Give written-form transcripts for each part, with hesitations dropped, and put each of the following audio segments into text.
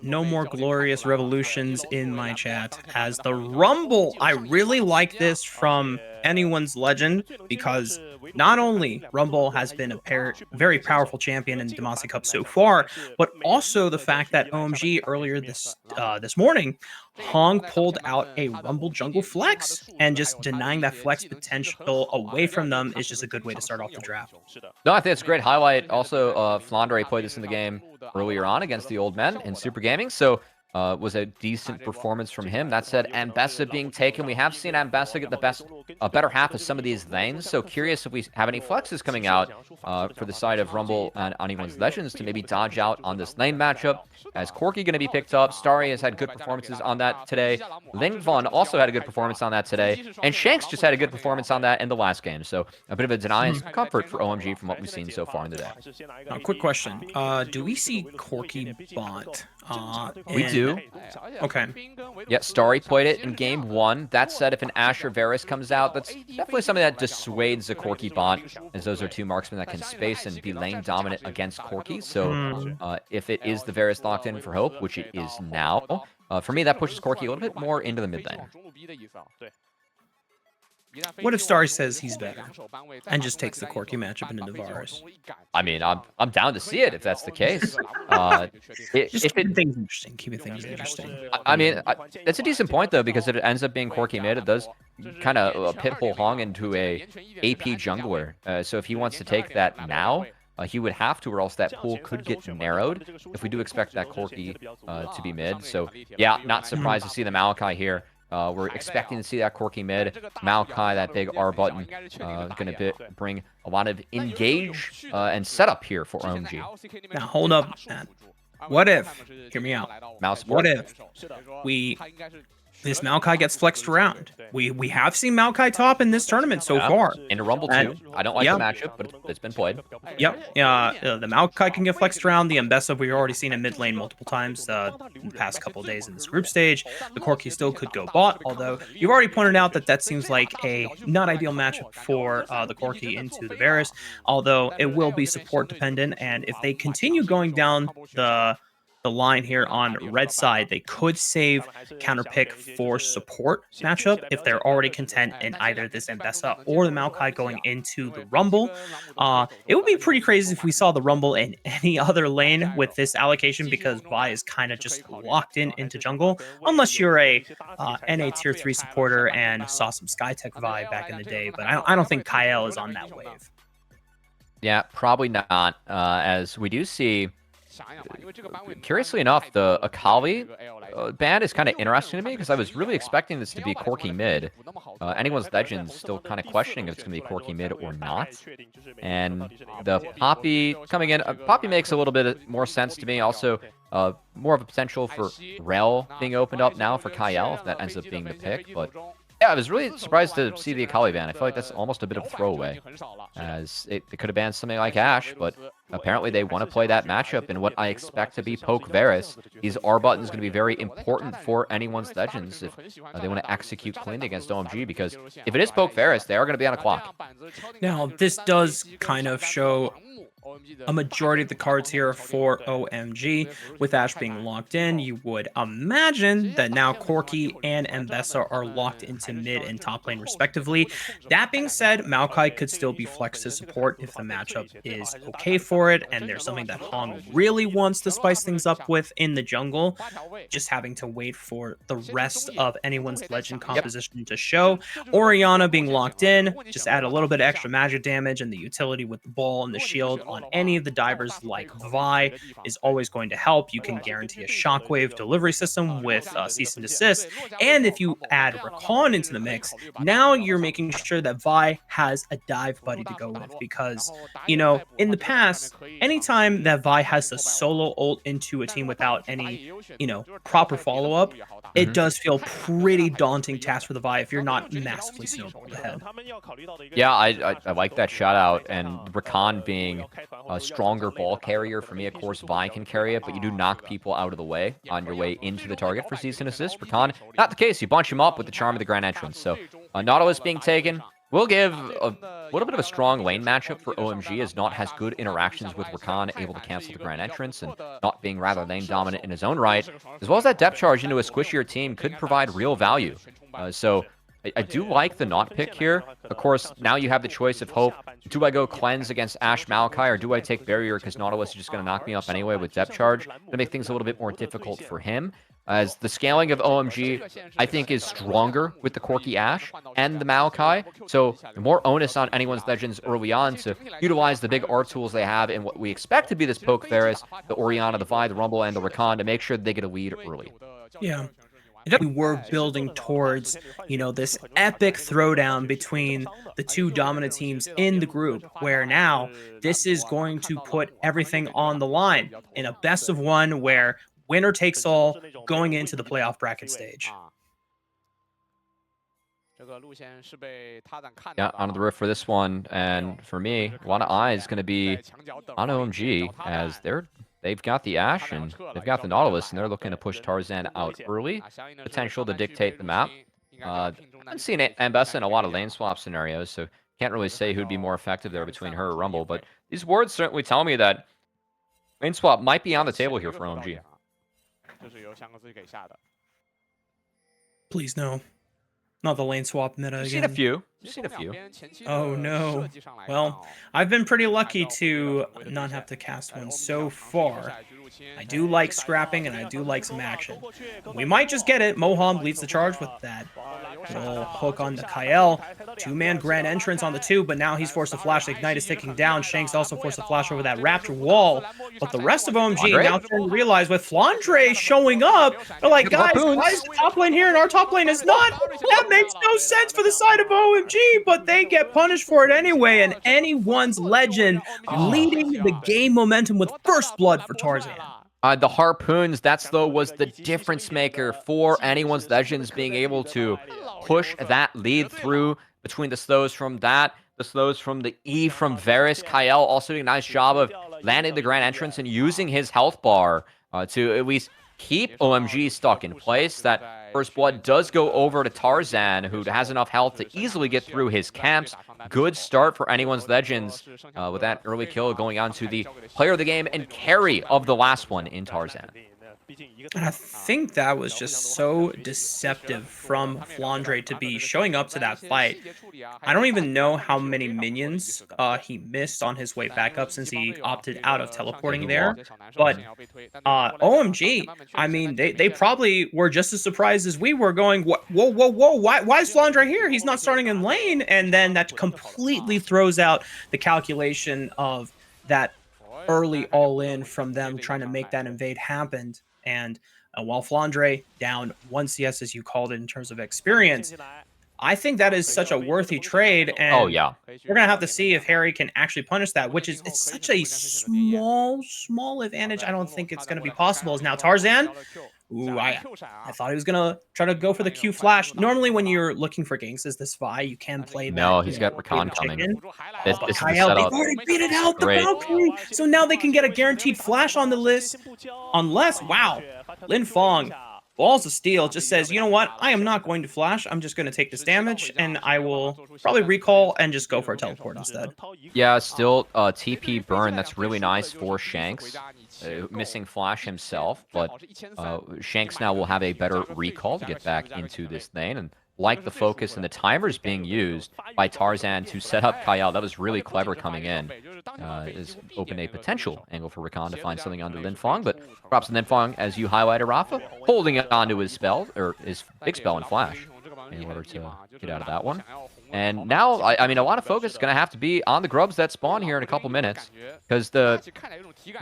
no more glorious revolutions in my chat as the Rumble. I really like this from anyone's legend because not only Rumble has been a very powerful champion in the Demacia Cup so far, but also the fact that OMG earlier this morning, Heng pulled out a Rumble jungle flex, and just denying that flex potential away from them is just a good way to start off the draft. No, I think it's a great highlight. Also, Flandre played this in the game earlier on against the old men in Super Gaming, so was a decent performance from him. That said, Ambessa being taken. We have seen Ambessa get the better half of some of these lanes, so curious if we have any flexes coming out for the side of Rumble and Anyone's Legends to maybe dodge out on this lane matchup. As Corki going to be picked up, Starry has had good performances on that today. Linfeng also had a good performance on that today, and Shanks just had a good performance on that in the last game. So a bit of a deny and comfort for OMG from what we've seen so far in the day. Quick question: do we see Corki bot? We do. Okay. Yeah, Starry played it in game 1. That said, if an Asher Varus comes out, that's definitely something that dissuades the Corki bot, as those are two marksmen that can space and be lane dominant against Corki. So if it is the Varus locked in for Hope, which it is now, for me, that pushes Corki a little bit more into the mid lane. What if Starry says he's better and just takes the Corki matchup into Varus? I mean, I'm down to see it if that's the case. Keeping things interesting. Keeping things interesting. I mean, it's a decent point though, because if it ends up being Corki mid, it does kind of pitbull Hong into a AP jungler. So if he wants to take that now, he would have to, or else that pool could get narrowed if we do expect that Corki to be mid. So yeah, not surprised to see the Maokai here. We're expecting to see that Corki mid. Maokai, that big R button, going to bring a lot of engage and setup here for OMG. Now, hold up, Matt. What if, hear me out, what if this Maokai gets flexed around? We have seen Maokai top in this tournament so far. In a Rumble too. I don't like the matchup, but it's been played. Yep. The Maokai can get flexed around. The Ambessa we've already seen in mid lane multiple times in the past couple of days in this group stage. The Corki still could go bot, although you've already pointed out that seems like a not ideal matchup for the Corki into the Varus, although it will be support dependent, and if they continue going down the line here on red side, they could save counter pick for support matchup if they're already content in either this Ambessa or the Maokai going into the Rumble. It would be pretty crazy if we saw the Rumble in any other lane with this allocation, because Vi is kind of just locked into jungle, unless you're a NA tier 3 supporter and saw some Skytech Vi back in the day, but I don't think Kael is on that wave. Yeah, probably not, as we do see. Curiously enough, the Akali ban is kind of interesting to me, because I was really expecting this to be Corki mid. Anyone's Legends still kind of questioning if it's going to be Corki mid or not. And the Poppy coming in, Poppy makes a little bit more sense to me. Also, more of a potential for Rel being opened up now for Kael, if that ends up being the pick. But yeah, I was really surprised to see the Akali ban. I feel like that's almost a bit of a throwaway, as it could have banned something like Ashe, but apparently they want to play that matchup in what I expect to be Poke Varus. These R buttons going to be very important for Anyone's Legends if they want to execute cleanly against OMG, because if it is Poke Varus, they are going to be on a clock. Now, this does kind of show a majority of the cards here for OMG. With Ashe being locked in, you would imagine that now Corki and Ambessa are locked into mid and top lane respectively. That being said, Maokai could still be flexed to support if the matchup is okay for it, and there's something that Hong really wants to spice things up with in the jungle. Just having to wait for the rest of Anyone's Legend composition to show. Orianna being locked in, just add a little bit of extra magic damage, and the utility with the ball and the shield on any of the divers like Vi is always going to help. You can guarantee a shockwave delivery system with cease and desist, and if you add Rakan into the mix, now you're making sure that Vi has a dive buddy to go with, because in the past, anytime that Vi has to solo ult into a team without any proper follow-up, it does feel pretty daunting task for the Vi if you're not massively snowballed ahead. Yeah, I like that shout out, and Rakan being a stronger ball carrier. For me, of course, Vi can carry it, but you do knock people out of the way on your way into the target for cease and assist. Rakan, not the case. You bunch him up with the charm of the Grand Entrance. So Nautilus being taken, We'll give a little bit of a strong lane matchup for OMG, as Not has good interactions with Rakan, able to cancel the Grand Entrance, and Not being rather lane dominant in his own right, as well as that depth charge into a squishier team could provide real value. So I do like the Not pick here. Of course, now you have the choice of hope. Do I go cleanse against Ashe Maokai, or do I take barrier because Nautilus is just going to knock me up anyway with depth charge to make things a little bit more difficult for him? As the scaling of OMG, I think, is stronger with the Corki Ashe and the Maokai. So more onus on anyone's Legends early on to utilize the big art tools they have in what we expect to be this Poke Ferris, the Orianna, the Vi, the Rumble, and the Rakan to make sure they get a lead early. Yeah. We were building towards, this epic throwdown between the two dominant teams in the group, where now this is going to put everything on the line in a best of one where winner takes all going into the playoff bracket stage. Yeah, onto the rift for this one, and for me, a lot of eyes going to be on OMG, as they've got the Ashe and they've got the Nautilus, and they're looking to push Tarzan out early. Potential to dictate the map. I've seen Ambessa in a lot of lane swap scenarios, so can't really say who'd be more effective there between her or Rumble, but these words certainly tell me that lane swap might be on the table here for OMG. Please no. Not the lane swap meta again. Seen a few. Seen a few. Oh no. Well, I've been pretty lucky to not have to cast one so far. I do like scrapping and I do like some action. We might just get it. Moham leads the charge with that little hook on the Kael. Two-man Grand Entrance on the 2, but now he's forced to flash. The Ignite is ticking down. Shanks also forced to flash over that Raptor wall. But the rest of OMG Flandre? now starting to realize with Flandre showing up, they're like, guys, why is the top lane here and our top lane is not? That makes no sense for the side of OMG, but they get punished for it anyway, and anyone's legend leading the game momentum with first blood for Tarzan. The harpoons, was the difference maker for anyone's Legends being able to push that lead through between the slows from that, the slows from the E from Varus. Kael also doing a nice job of landing the Grand Entrance and using his health bar to at least keep OMG stuck in place. That first blood does go over to Tarzan, who has enough health to easily get through his camps. Good start for anyone's Legends with that early kill going on to the player of the game and carry of the last one in Tarzan. And I think that was just so deceptive from Flandre to be showing up to that fight. I don't even know how many minions he missed on his way back up since he opted out of teleporting there. But OMG, I mean, they probably were just as surprised as we were going, whoa, whoa, whoa, why is Flandre here? He's not starting in lane. And then that completely throws out the calculation of that early all-in from them trying to make that invade happen. And while Flandre down 1 CS, as you called it, in terms of experience, I think that is such a worthy trade. And oh, yeah. We're going to have to see if Hery can actually punish that, which is it's such a small advantage. I don't think it's going to be possible. As now Tarzan, ooh, I thought he was going to try to go for the Q flash. Normally, when you're looking for ganks as this Vi, you can play that. No, he's got Rakan coming. This is the setup. They've already beat it out the Valkyrie, so now they can get a guaranteed flash on the list. Unless, wow, Linfeng, balls of steel, just says, you know what, I am not going to flash. I'm just going to take this damage, and I will probably recall and just go for a teleport instead. Yeah, still TP burn. That's really nice for Shanks. Missing flash himself, but Shanks now will have a better recall to get back into this lane, and like the focus and the timers being used by Tarzan to set up Kael. That was really clever coming in. Is open a potential angle for Rakan to find something onto Linfeng, but props to Linfeng, as you highlighted, Raafaa, holding it onto his spell, or his big spell and flash, in order to get out of that one. And now, I mean, a lot of focus is going to have to be on the grubs that spawn here in a couple minutes, because the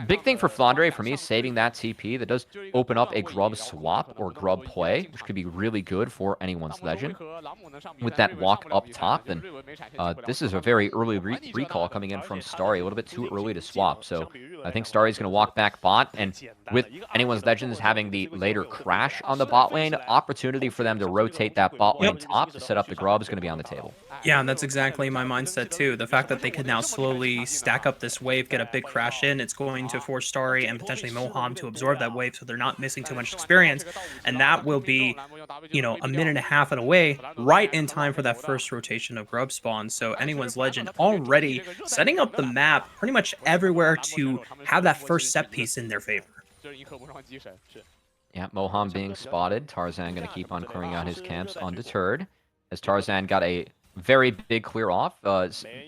big thing for Flandre, for me, is saving that TP. That does open up a grub swap or grub play, which could be really good for anyone's Legend. With that walk up top, and this is a very early recall coming in from Starry, a little bit too early to swap. So I think Starry's going to walk back bot, and with anyone's Legends having the later crash on the bot lane, opportunity for them to rotate that bot lane top to set up the grub is going to be on the table. Yeah, and that's exactly my mindset too. The fact that they can now slowly stack up this wave, get a big crash in, it's going to force Starry and potentially Moham to absorb that wave so they're not missing too much experience. And that will be, a minute and a half and away, right in time for that first rotation of grub spawn. So anyone's legend already setting up the map pretty much everywhere to have that first set piece in their favor. Yeah, Moham being spotted. Tarzan going to keep on clearing out his camps undeterred. As Tarzan got a very big clear off,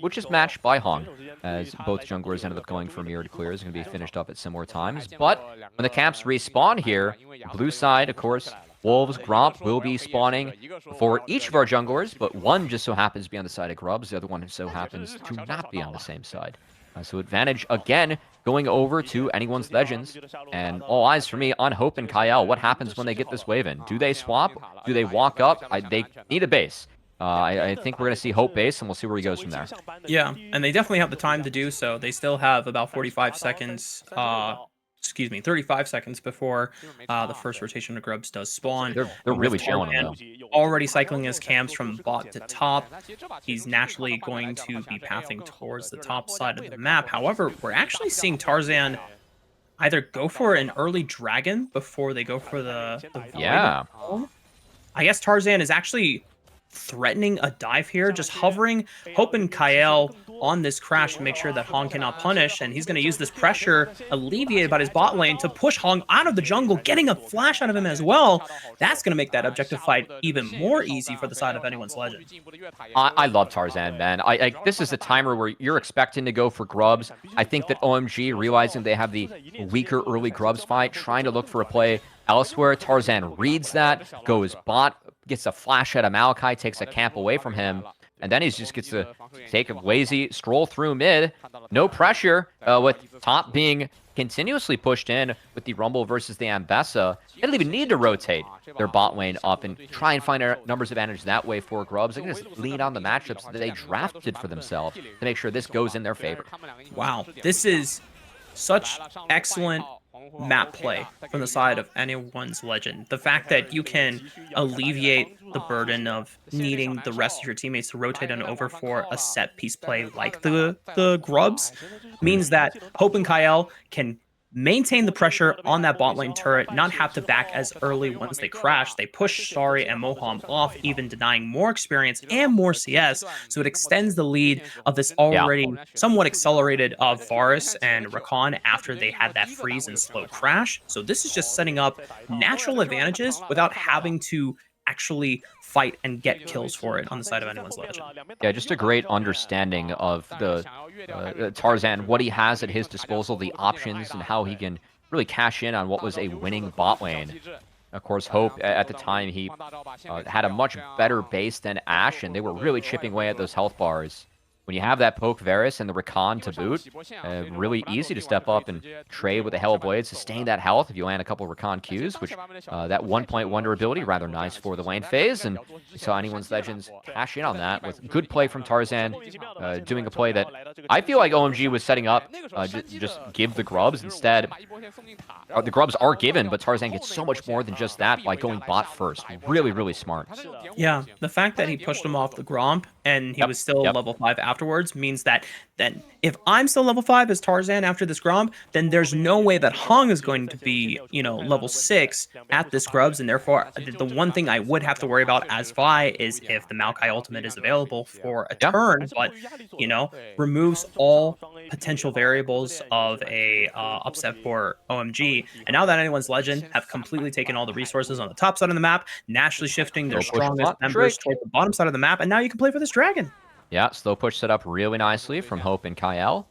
which is matched by Heng, as both junglers ended up going for mirrored clears. Going to be finished up at similar times. But when the camps respawn here, blue side, of course, Wolves, Gromp will be spawning for each of our junglers, but one just so happens to be on the side of Grubs. The other one so happens to not be on the same side. So advantage, again, going over to anyone's Legends. And all eyes for me on Hope and Kael. What happens when they get this wave in? Do they swap? Do they walk up? They need a base. I think we're going to see Hope base, and we'll see where he goes from there. Yeah, and they definitely have the time to do so. They still have about 45 seconds, 35 seconds before the first rotation of grubs does spawn. They're really chilling him, though. Already cycling his camps from bot to top. He's naturally going to be pathing towards the top side of the map. However, we're actually seeing Tarzan either go for an early dragon before they go for the void. Yeah. I guess Tarzan is actually threatening a dive here, just hovering, hoping Kael on this crash to make sure that Heng cannot punish, and he's going to use this pressure alleviated by his bot lane to push Heng out of the jungle, getting a flash out of him as well. That's going to make that objective fight even more easy for the side of anyone's legend. I love Tarzan, man. This is a timer where you're expecting to go for grubs. I think that OMG, realizing they have the weaker early grubs fight, trying to look for a play elsewhere. Tarzan reads that, goes bot, gets a flash at a Maokai, takes a camp away from him, and then he just gets to take a lazy stroll through mid. No pressure, with top being continuously pushed in with the Rumble versus the Ambessa. They don't even need to rotate their bot lane up and try and find a numbers advantage that way for Grubs. They can just lean on the matchups that they drafted for themselves to make sure this goes in their favor. Wow, this is such excellent map play from the side of anyone's legend. The fact that you can alleviate the burden of needing the rest of your teammates to rotate on over for a set piece play like the Grubs means that Hope and Kael can maintain the pressure on that bot lane turret, not have to back as early once they crash. They push Starry and Moham off, even denying more experience and more CS, so it extends the lead of this already somewhat accelerated Varus and Rakan after they had that freeze and slow crash. So this is just setting up natural advantages without having to actually fight and get kills for it on the side of anyone's legend. Yeah, just a great understanding of the Tarzan, what he has at his disposal, the options, and how he can really cash in on what was a winning bot lane. Of course, Hope, at the time, he had a much better base than Ashe, and they were really chipping away at those health bars. When you have that poke Varus and the Rakan to boot, really easy to step up and trade with the Hellblade, sustain that health if you land a couple Rakan Qs, which that 1-point wonder ability, rather nice for the lane phase, and you saw anyone's Legends cash in on that with good play from Tarzan, doing a play that I feel like OMG was setting up, just give the Grubs instead. The Grubs are given, but Tarzan gets so much more than just that by going bot first. Really, really smart. Yeah, the fact that he pushed him off the Gromp and he was still level 5 afterwards means that then if I'm still level 5 as Tarzan after this Gromp, then there's no way that Heng is going to be, level 6 at this Grubs, and therefore the one thing I would have to worry about as Vi is if the Maokai ultimate is available for a turn, but, removes all potential variables of a upset for OMG. And now that anyone's legend have completely taken all the resources on the top side of the map, naturally shifting their strongest members towards the bottom side of the map, and now you can play for this dragon. Yeah, slow push set up really nicely from Hope and Kael,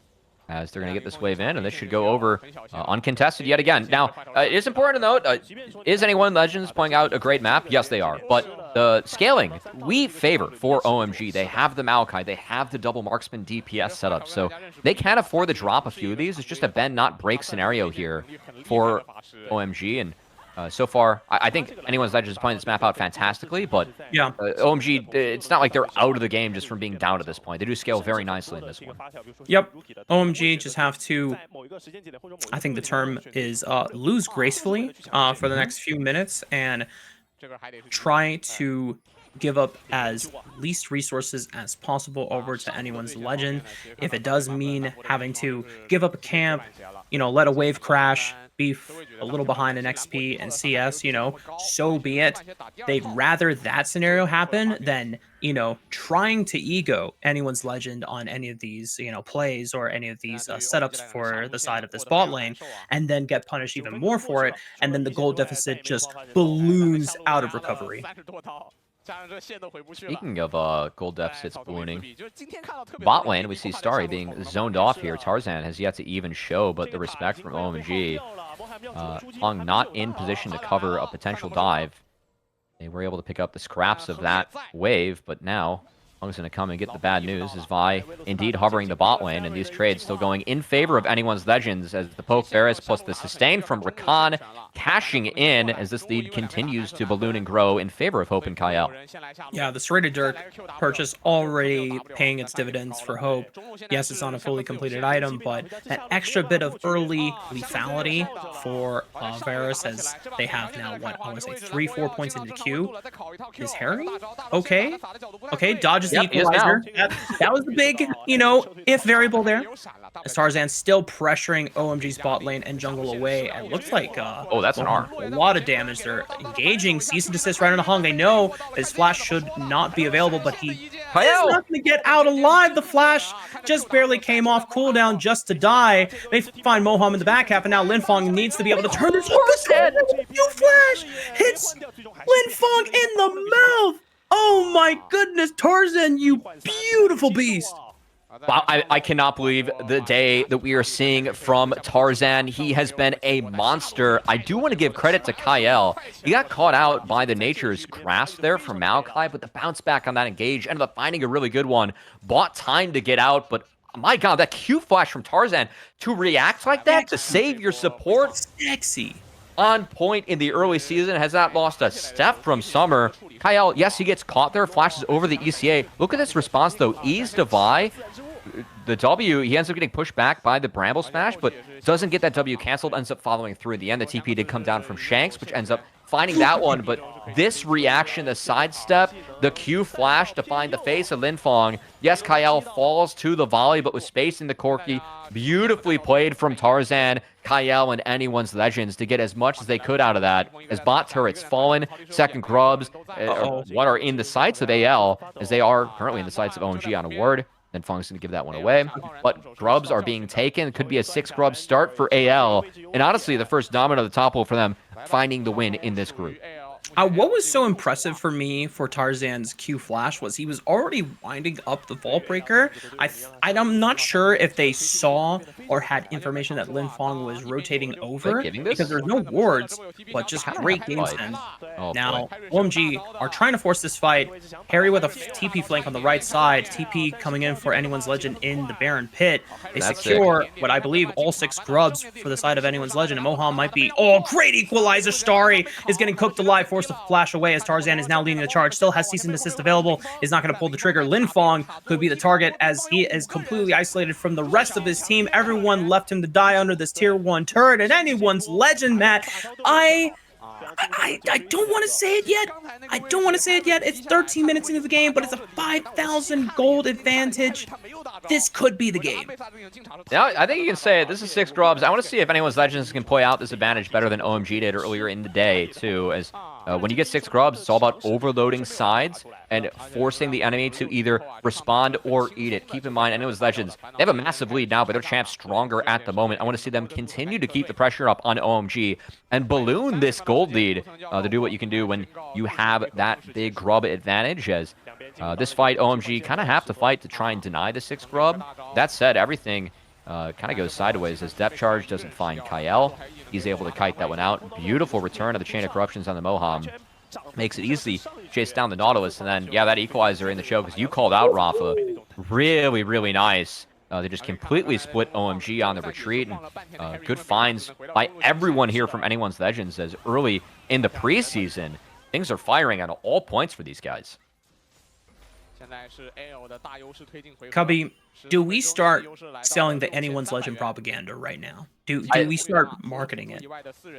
as they're going to get this wave in, and this should go over uncontested yet again. Now, it is important to note, is anyone Legends playing out a great map? Yes, they are. But the scaling, we favor for OMG. They have the Maokai, they have the double marksman DPS setup, so they can afford to drop a few of these. It's just a bend, not break scenario here for OMG, and so far, I think anyone's Legends is playing this map out fantastically, but OMG, it's not like they're out of the game just from being down at this point. They do scale very nicely in this one. Yep. OMG just have to, I think the term is lose gracefully for the next few minutes and try to give up as least resources as possible over to anyone's legend. If it does mean having to give up a camp, let a wave crash, be a little behind in XP and CS, so be it. They'd rather that scenario happen than, trying to ego anyone's legend on any of these, plays or any of these setups for the side of this bot lane, and then get punished even more for it. And then the gold deficit just balloons out of recovery. Speaking of gold deficits ballooning, bot lane, we see Starry being zoned off here. Tarzan has yet to even show, but the respect from OMG. Heng not in position to cover a potential dive. They were able to pick up the scraps of that wave, but now Heng's going to come and get the bad news as Vi indeed hovering the bot lane, and these trades still going in favor of anyone's legends as the poke Varus plus the sustain from Rakan cashing in as this lead continues to balloon and grow in favor of Hope and Kael. Yeah, the serrated Dirk purchase already paying its dividends for Hope. Yes, it's on a fully completed item, but that extra bit of early lethality for Varus, as they have now, what, I want to say 3-4 points into Q. Is Hery okay? Okay, dodges the equalizer. That was the big, if variable there. As Tarzan still pressuring OMG's bot lane and jungle away. It looks like oh, that's an arm. A lot of damage. They're engaging cease and desist right on the Heng. They know his flash should not be available, but he is not going to get out alive. The flash just barely came off cooldown just to die. They find Moham in the back half, and now Linfeng needs to be able to turn this head. You flash hits Linfeng in the mouth. Oh my goodness, Tarzan, you beautiful beast. Wow, I cannot believe the day that we are seeing from Tarzan. He has been a monster. I do want to give credit to Kael. He got caught out by the Nature's Grasp there from Maokai, but the bounce back on that engage ended up finding a really good one. Bought time to get out, but my God, that Q flash from Tarzan to react like that, to save your support. Sexy. On point in the early season, has not lost a step from Summer. Kael, yes, he gets caught there, flashes over the ECA. Look at this response, though. Ease to Vi. The W, he ends up getting pushed back by the Bramble Smash, but doesn't get that W canceled, ends up following through. In the end, the TP did come down from Shanks, which ends up finding that one, but this reaction, the sidestep, the Q flash to find the face of Linfeng. Yes, Kael falls to the volley, but with space in the Corki. Beautifully played from Tarzan, Kael, and anyone's legends to get as much as they could out of that. As bot turrets fallen, second grubs, what are in the sights of AL, as they are currently in the sights of OMG on a ward. Then Feng's going to give that one away. But grubs are being taken. It could be a 6-grub start for AL. And honestly, the first domino of the topple for them, finding the win in this group. What was so impressive for me for Tarzan's Q flash was he was already winding up the Vault Breaker. I'm not sure if they saw or had information that Linfeng was rotating over because there's no wards, but just great game sense. Now, OMG are trying to force this fight. Hery with a TP flank on the right side. TP coming in for anyone's legend in the Baron Pit. They secure what I believe all 6 grubs for the side of anyone's legend. And Moham might be, great equalizer. Starry is getting cooked alive, forced to flash away as Tarzan is now leading the charge. Still has cease and desist available. Is not going to pull the trigger. Linfeng could be the target as he is completely isolated from the rest of his team. Everyone left him to die under this tier 1 turret. And anyone's legend, Matt. I don't want to say it yet. I don't want to say it yet. It's 13 minutes into the game, but it's a 5,000 gold advantage. This could be the game. Yeah, I think you can say it. This is 6 grubs. I want to see if anyone's legends can play out this advantage better than OMG did earlier in the day, too. As when you get 6 grubs, it's all about overloading sides and forcing the enemy to either respond or eat it. Keep in mind, anyone's legends, they have a massive lead now, but their champ's stronger at the moment. I want to see them continue to keep the pressure up on OMG and balloon this gold lead to do what you can do when you have that big grub advantage. As this fight, OMG kind of have to fight to try and deny the 6 grub. That said, everything kind of goes sideways as depth charge doesn't find Kael. He's able to kite that one out. Beautiful return of the Chain of Corruptions on the Moham. Makes it easy chase down the Nautilus. And then, yeah, that equalizer in the choke, as you called out, Raafaa. Really, really nice. They just completely split OMG on the retreat. And, good finds by everyone here from anyone's legends, as early in the preseason, things are firing on all points for these guys. Cubby, do we start selling the Anyone's Legend propaganda right now? Do we start marketing it?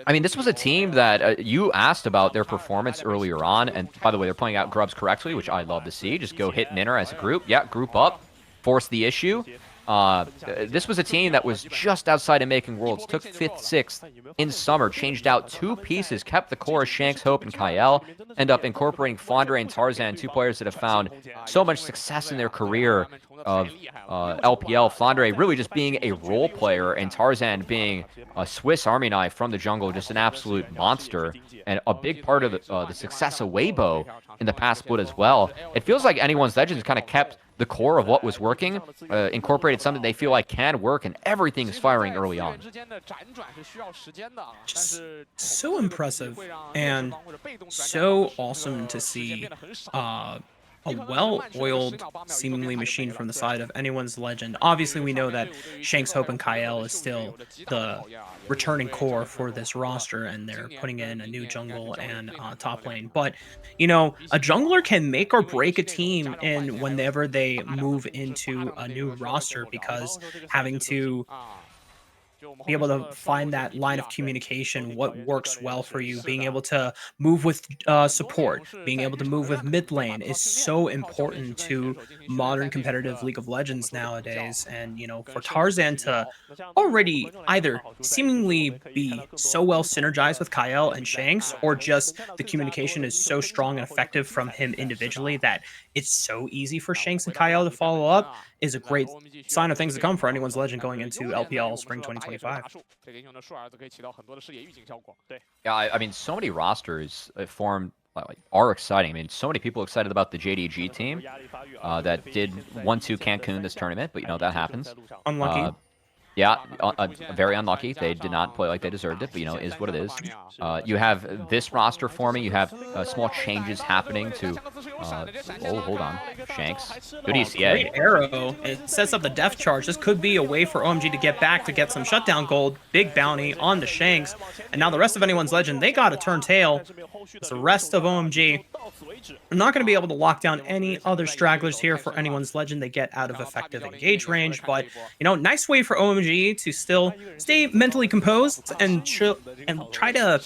I mean, this was a team that you asked about their performance earlier on, and by the way, they're playing out grubs correctly, which I love to see. Just go hit Ninner as a group. Yeah, group up, force the issue. This was a team that was just outside of making worlds, took 5th, 6th in summer, changed out 2 pieces, kept the core of Shanks, Hope, and Kael, end up incorporating Flandre and Tarzan, 2 players that have found so much success in their career of LPL. Flandre really just being a role player, and Tarzan being a Swiss Army knife from the jungle, just an absolute monster, and a big part of the success of Weibo in the past split as well. It feels like Anyone's Legends kind of kept the core of what was working, incorporated something they feel like can work, and everything is firing early on. Just so impressive and so awesome to see a well-oiled, seemingly machine from the side of Anyone's Legend. Obviously, we know that Shanks, Hope, and Kael is still the returning core for this roster, and they're putting in a new jungle and top lane. But, you know, a jungler can make or break a team in whenever they move into a new roster, because having to be able to find that line of communication, what works well for you, being able to move with support, being able to move with mid lane is so important to modern competitive League of Legends nowadays. And, you know, for Tarzan to already either seemingly be so well synergized with Kael and Shanks, or just the communication is so strong and effective from him individually that it's so easy for Shanks and Kael to follow up, is a great sign of things to come for Anyone's Legend going into LPL Spring 2025. Yeah, I mean, so many rosters formed are exciting. I mean, so many people excited about the JDG team that did 1-2 Cancun this tournament, but you know that happens. Unlucky. Yeah, very unlucky. They did not play like they deserved it, but you know, it is what it is. You have this roster forming. You have small changes happening to. Oh, hold on, Shanks. Good ECA. Great arrow. It sets up the death charge. This could be a way for OMG to get back to get some shutdown gold. Big bounty on the Shanks. And now the rest of Anyone's Legend, they got to turn tail. It's the rest of OMG. I'm not going to be able to lock down any other stragglers here for Anyone's Legend. They get out of effective engage range, but, you know, nice way for OMG to still stay mentally composed and chill and try to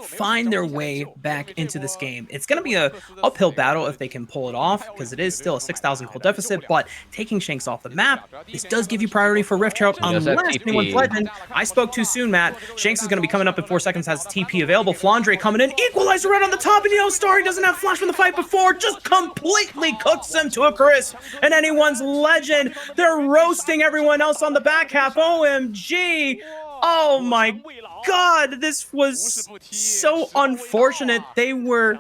find their way back into this game. It's going to be a uphill battle if they can pull it off, because it is still a 6,000 gold deficit, but taking Shanks off the map, this does give you priority for Rift Herald unless Anyone's Legend. I spoke too soon, Matt. Shanks is going to be coming up in 4 seconds, has TP available. Flandre coming in, equalizer right on the top, and you know, Starry doesn't have flash from the fight before, just completely cooks him to a crisp. And Anyone's Legend, they're roasting everyone else on the back half. OMG. Oh my God, this was so unfortunate. They were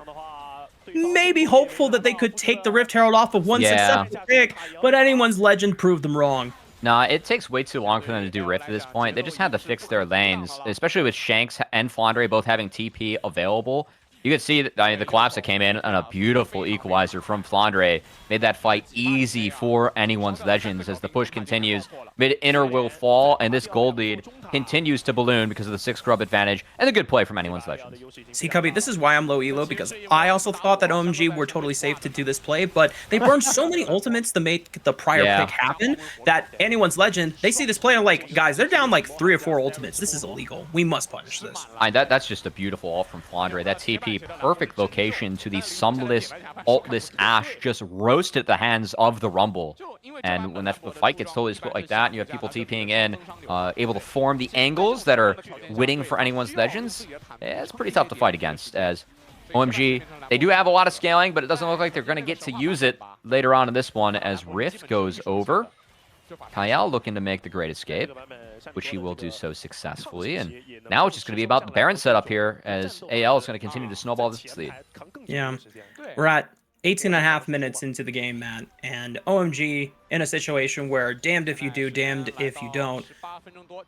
maybe hopeful that they could take the Rift Herald off of one successful pick, but Anyone's Legend proved them wrong. Nah, it takes way too long for them to do Rift at this point. They just had to fix their lanes, especially with Shanks and Flandre both having TP available. You could see that, the collapse that came in on a beautiful equalizer from Flandre made that fight easy for Anyone's Legends as the push continues. Mid-inner will fall, and this gold lead continues to balloon because of the 6 grub advantage and the good play from Anyone's Legends. See, Cubby, this is why I'm low elo, because I also thought that OMG were totally safe to do this play, but they burned so many ultimates to make the prior pick happen that Anyone's Legend, they see this play and like, guys, they're down like 3 or 4 ultimates. This is illegal. We must punish this. That's just a beautiful ult from Flandre. That TP, perfect location to the sumless, ultless Ashe, just roast at the hands of the Rumble. And when the fight gets totally split like that, and you have people TPing in, able to form the angles that are winning for Anyone's Legends, it's pretty tough to fight against, as OMG, they do have a lot of scaling, but it doesn't look like they're going to get to use it later on in this one as Rift goes over. Kael looking to make the great escape, which he will do so successfully. And now it's just going to be about the Baron setup here, as AL is going to continue to snowball this lead. Yeah, we're at 18.5 minutes into the game, Matt, and OMG in a situation where damned if you do, damned if you don't.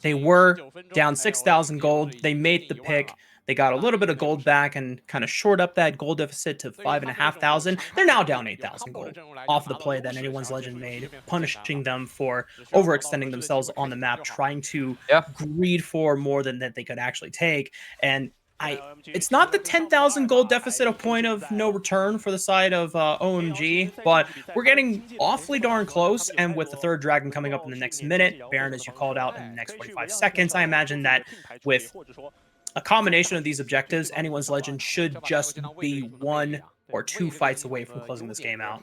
They were down 6,000 gold. They made the pick. They got a little bit of gold back and kind of shored up that gold deficit to 5,500. They're now down 8,000 gold off the play that Anyone's Legend made, punishing them for overextending themselves on the map, trying to greed for more than that they could actually take. And It's not the 10,000 gold deficit, a point of no return for the side of OMG, but we're getting awfully darn close. And with the third dragon coming up in the next minute, Baron, as you called out, in the next 45 seconds, I imagine that with a combination of these objectives, anyone's legend should just be 1 or 2 fights away from closing this game out.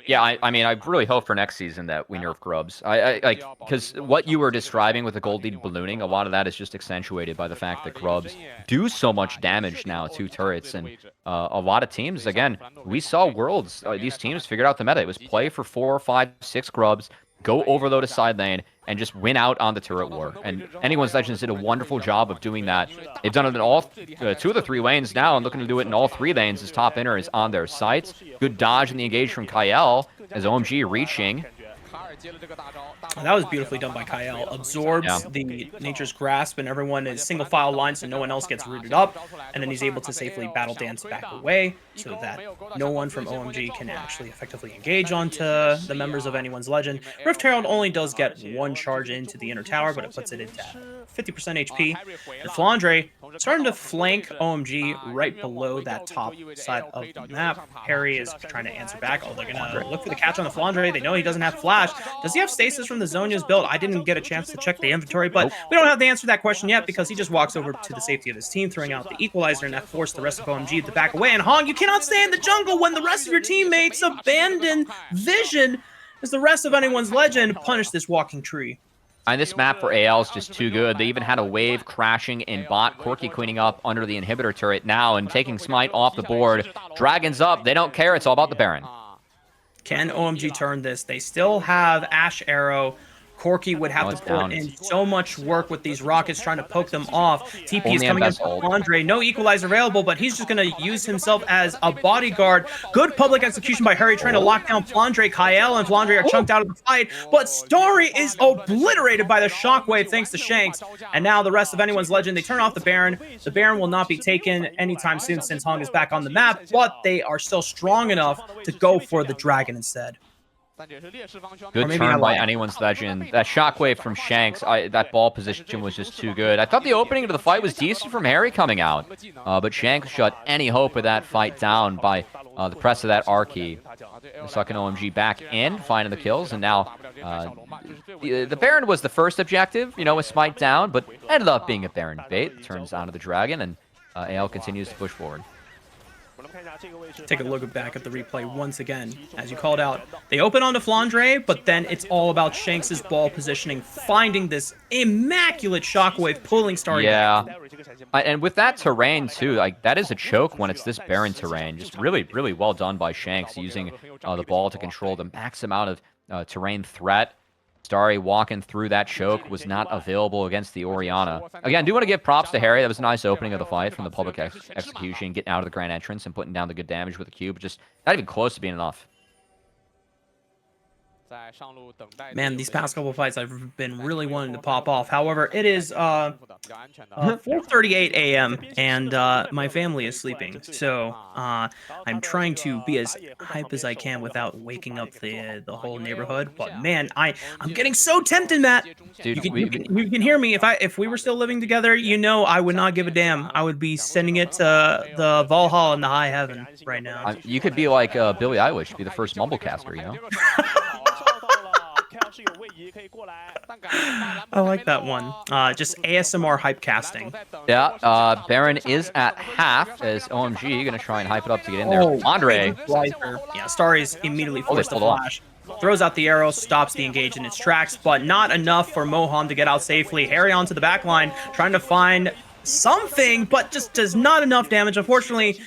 Yeah, I mean, I really hope for next season that we nerf grubs. I like, because what you were describing with the gold lead ballooning, a lot of that is just accentuated by the fact that grubs do so much damage now to turrets, and a lot of teams, again, we saw Worlds, these teams figured out the meta. It was play for 4, 5, 6 grubs, go overload a side lane, and just win out on the turret war. And Anyone's Legends did a wonderful job of doing that. They've done it in all 2 of the 3 lanes now, and looking to do it in all 3 lanes as top inner is on their sights. Good dodge in the engage from Kael as OMG reaching. That was beautifully done by Kael. Absorbs the Nature's Grasp, and everyone is single file line, so no one else gets rooted up. And then he's able to safely battle dance back away, so that no one from OMG can actually effectively engage onto the members of anyone's legend. Rift Herald only does get 1 charge into the inner tower, but it puts it into 50% HP. And Flandre starting to flank OMG right below that top side of the map. Hery is trying to answer back. Oh, they're gonna look for the catch on the Flandre. They know he doesn't have flash. Does he have stasis from the Zhonya's build? I didn't get a chance to check the inventory, but we don't have the answer to that question yet because he just walks over to the safety of his team, throwing out the equalizer, and that forced the rest of OMG to back away. And Heng, you cannot stay in the jungle when the rest of your teammates abandon vision as the rest of anyone's legend punish this walking tree. And this map for AL is just too good. They even had a wave crashing in bot. Corki cleaning up under the inhibitor turret now and taking Smite off the board. Dragons up. They don't care. It's all about the Baron. Can OMG turn this? They still have Ash Arrow. Corki would have to put in so much work with these rockets trying to poke them off. TP is coming in from Flandre. No equalizer available, but he's just going to use himself as a bodyguard. Good public execution by Hery trying to lock down Flandre. Kael and Flandre are chunked out of the fight, but Starry is obliterated by the shockwave thanks to Shanks. And now the rest of anyone's legend, they turn off the Baron. The Baron will not be taken anytime soon since Heng is back on the map, but they are still strong enough to go for the dragon instead. Good turn by anyone's legend. That shockwave from Shanks, that ball position was just too good. I thought the opening to the fight was decent from Hery coming out, but Shanks shut any hope of that fight down by the press of that R key. Sucking OMG back in, finding the kills, and now the Baron was the first objective, you know, with Smite down, but ended up being a Baron bait. Turns onto the Dragon, and AL continues to push forward. Take a look back at the replay once again. As you called out, they open onto Flandre, but then it's all about Shanks' ball positioning, finding this immaculate shockwave, pulling Starry back. And with that terrain, too, like, that is a choke when it's this barren terrain. Just really, really well done by Shanks, using the ball to control the max amount of terrain threat. Starry walking through that choke was not available against the Orianna. Again, do want to give props to Hery. That was a nice opening of the fight from the public execution, getting out of the grand entrance and putting down the good damage with the cube. Just not even close to being enough. Man, these past couple fights I've been really wanting to pop off. However, it is 4:38 a.m. and my family is sleeping, so I'm trying to be as hype as I can without waking up the whole neighborhood. But man, I'm getting so tempted, Matt. Dude, you can hear me. If we were still living together, you know, I would not give a damn. I would be sending it to the Valhalla in the high heaven right now. You could be like Billie Eilish, be the first mumblecaster, you know? I like that one. Just ASMR hype casting. Yeah, Baron is at half as OMG going to try and hype it up to get in there. Andre. Yeah, Starry's immediately forced to flash. Throws out the arrow, stops the engage in its tracks, but not enough for Moham to get out safely. Hery onto the back line, trying to find something, but just does not enough damage. Unfortunately,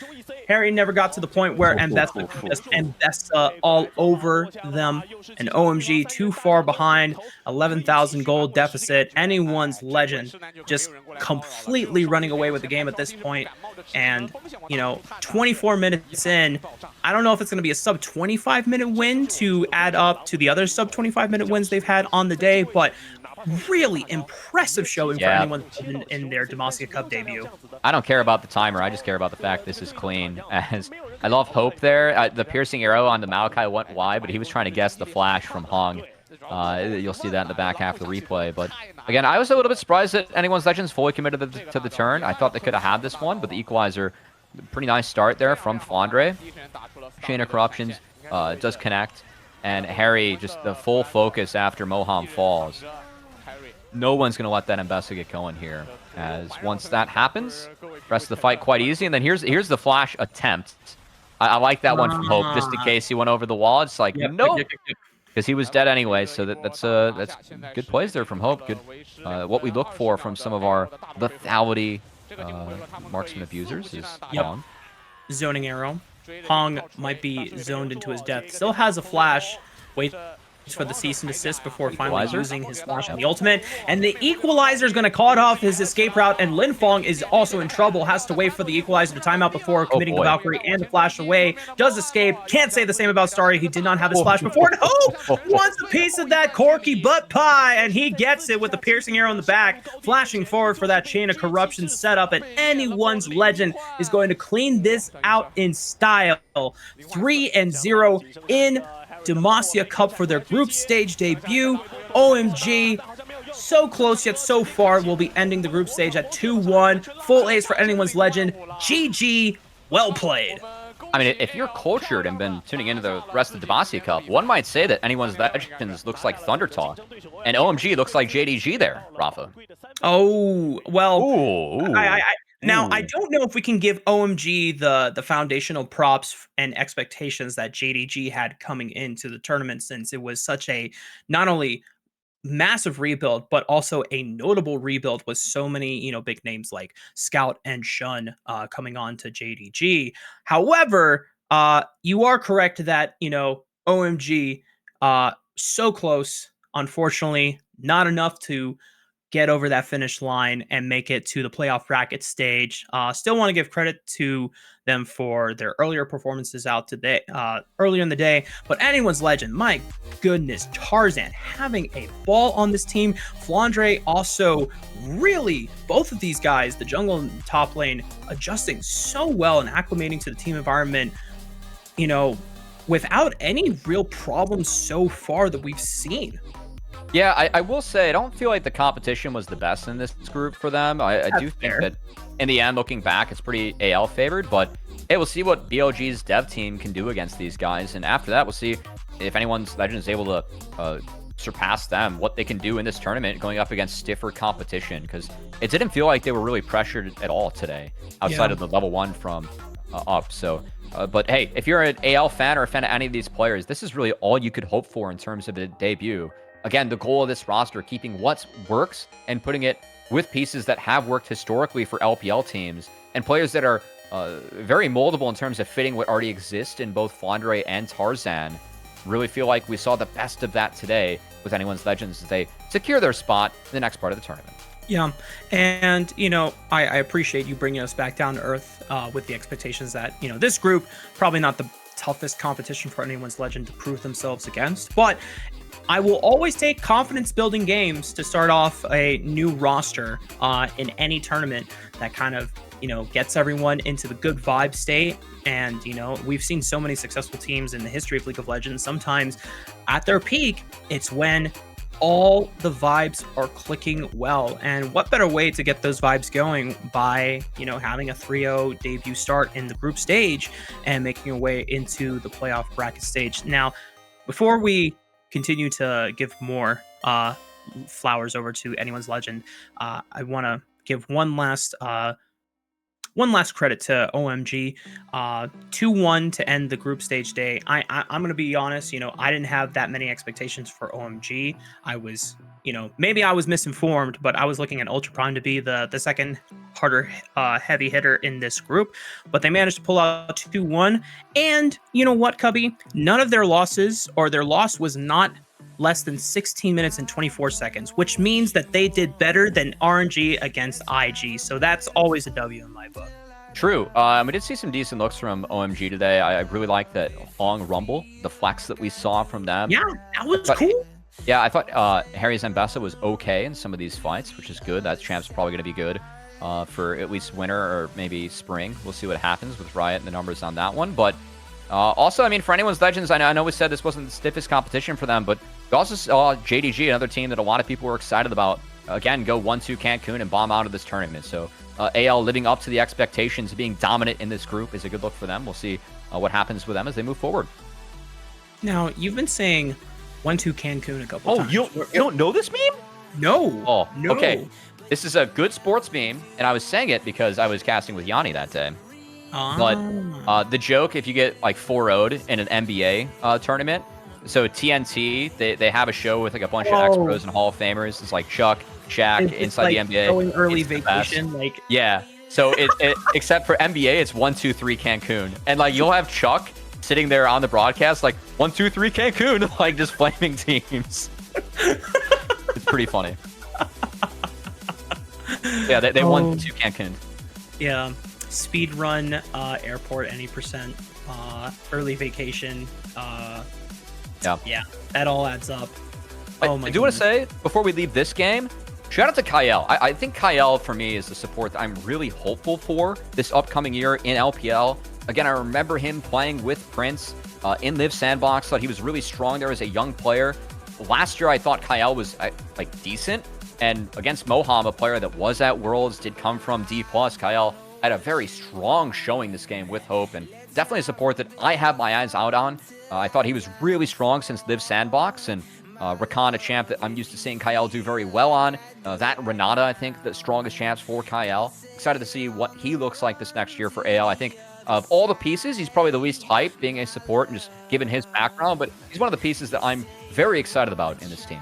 Hery never got to the point where Mbessa all over them, and OMG too far behind, 11,000 gold deficit. Anyone's legend just completely running away with the game at this point. And, you know, 24 minutes in, I don't know if it's going to be a sub 25-minute win to add up to the other sub 25-minute wins they've had on the day, but really impressive showing for anyone in their Demacia Cup debut. I don't care about the timer. I just care about the fact this is clean. As I love Hope there. The piercing arrow on the Maokai went wide, but he was trying to guess the flash from Heng. You'll see that in the back half of the replay. But again, I was a little bit surprised that Anyone's Legends fully committed to the turn. I thought they could have had this one, but the equalizer, pretty nice start there from Flandre. Chain of Corruptions does connect. And Hery, just the full focus after Moham falls. No one's going to let that Mbessa get going here. As once that happens, rest of the fight quite easy. And then here's the flash attempt. I like that one from Hope, just in case he went over the wall. It's like, nope. Because he was dead anyway, so that's good plays there from Hope. Good, what we look for from some of our lethality marksman abusers is Heng. Zoning arrow. Heng might be zoned into his death. Still has a flash. Waits for the cease and desist before finally using his flash on the ultimate. And the equalizer is going to cut off his escape route, and Linfeng is also in trouble. Has to wait for the equalizer to time out before committing the Valkyrie and the flash away. Does escape. Can't say the same about Starry. He did not have his flash before. And Hope wants a piece of that Corky butt pie, and he gets it with the piercing arrow in the back, flashing forward for that chain of corruption setup. And Anyone's Legend is going to clean this out in style. 3-0 in Demacia Cup for their group stage debut. OMG, so close yet so far. We'll be ending the group stage at 2-1. Full ace for Anyone's Legend. GG, well played. I mean, if you're cultured and been tuning into the rest of the Demacia Cup, one might say that Anyone's Legends looks like Thunder Talk, and OMG looks like JDG there, Raafaa. Oh, well, Ooh. Now, I don't know if we can give OMG the foundational props and expectations that JDG had coming into the tournament, since it was such a not only massive rebuild, but also a notable rebuild with so many, big names like Scout and Shun coming on to JDG. However, you are correct that, OMG, so close, unfortunately, not enough to get over that finish line and make it to the playoff bracket stage. Still want to give credit to them for their earlier performances out today, earlier in the day. But Anyone's Legend, my goodness, Tarzan having a ball on this team. Flandre also really, both of these guys, the jungle and top lane, adjusting so well and acclimating to the team environment, without any real problems so far that we've seen. Yeah, I will say, I don't feel like the competition was the best in this group for them. I do think that in the end, looking back, it's pretty AL favored, but hey, we'll see what BLG's dev team can do against these guys. And after that, we'll see if Anyone's Legend is able to surpass them, what they can do in this tournament going up against stiffer competition, because it didn't feel like they were really pressured at all today, outside of the level 1 from up. So, but hey, if you're an AL fan or a fan of any of these players, this is really all you could hope for in terms of a debut. Again, the goal of this roster, keeping what works and putting it with pieces that have worked historically for LPL teams and players that are very moldable in terms of fitting what already exists in both Flandre and Tarzan. Really feel like we saw the best of that today with Anyone's Legends as they secure their spot in the next part of the tournament. Yeah, and, I appreciate you bringing us back down to earth with the expectations that, this group, probably not the toughest competition for Anyone's Legend to prove themselves against, but I will always take confidence-building games to start off a new roster in any tournament that kind of, gets everyone into the good vibe state. And, we've seen so many successful teams in the history of League of Legends. Sometimes at their peak, it's when all the vibes are clicking well. And what better way to get those vibes going by, having a 3-0 debut start in the group stage and making your way into the playoff bracket stage. Now, before we continue to give more flowers over to Anyone's Legend, I want to give one last credit to OMG. 2-1 to end the group stage day. I'm going to be honest, I didn't have that many expectations for OMG. I was, maybe I was misinformed, but I was looking at Ultra Prime to be the second harder heavy hitter in this group. But they managed to pull out 2-1. And you know what, Cubby? None of their losses, or their loss was not less than 16 minutes and 24 seconds, which means that they did better than RNG against IG. So that's always a W in my book. True. We did see some decent looks from OMG today. I really like that long rumble, the flex that we saw from them. Yeah, that was cool. Yeah, I thought Hery's Mbessa was okay in some of these fights, which is good. That champ's probably going to be good for at least winter or maybe spring. We'll see what happens with Riot and the numbers on that one. But also, I mean, for Anyone's Legends, I know we said this wasn't the stiffest competition for them, but We also saw JDG, another team that a lot of people were excited about, again, go 1-2 Cancun and bomb out of this tournament. So AL living up to the expectations of being dominant in this group is a good look for them. We'll see what happens with them as they move forward. Now, you've been saying 1-2 Cancun a couple times. You don't know this meme? No. Oh, no. Okay. This is a good sports meme, and I was saying it because I was casting with Yanni that day. But the joke, if you get like 4-0'd in an NBA tournament, so TNT, they have a show with like a bunch of ex-pros and Hall of Famers. It's like Chuck, Shaq inside like the NBA. Going early vacation, like yeah. So it except for NBA, it's 1-2-3 Cancun, and like you'll have Chuck sitting there on the broadcast like 1-2-3 Cancun, like just flaming teams. It's pretty funny. Yeah, they won 2 Cancun. Yeah, speed run, airport any percent, early vacation. Yeah, that all adds up. I do want to say, before we leave this game, shout out to Kael. I think Kael, for me, is the support that I'm really hopeful for this upcoming year in LPL. Again, I remember him playing with Prince in Live Sandbox. Thought he was really strong there as a young player. Last year, I thought Kael was like decent. And against Moham, a player that was at Worlds, did come from D+, Kael had a very strong showing this game with Hope, and definitely a support that I have my eyes out on. I thought he was really strong since Live Sandbox, and Rakan, a champ that I'm used to seeing Kael do very well on. That and Renata, I think, the strongest champs for Kael. Excited to see what he looks like this next year for AL. I think of all the pieces, he's probably the least hyped, being a support and just given his background, but he's one of the pieces that I'm very excited about in this team.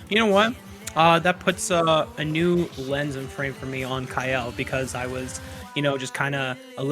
You know what? That puts a new lens and frame for me on Kael, because I was, just kind of a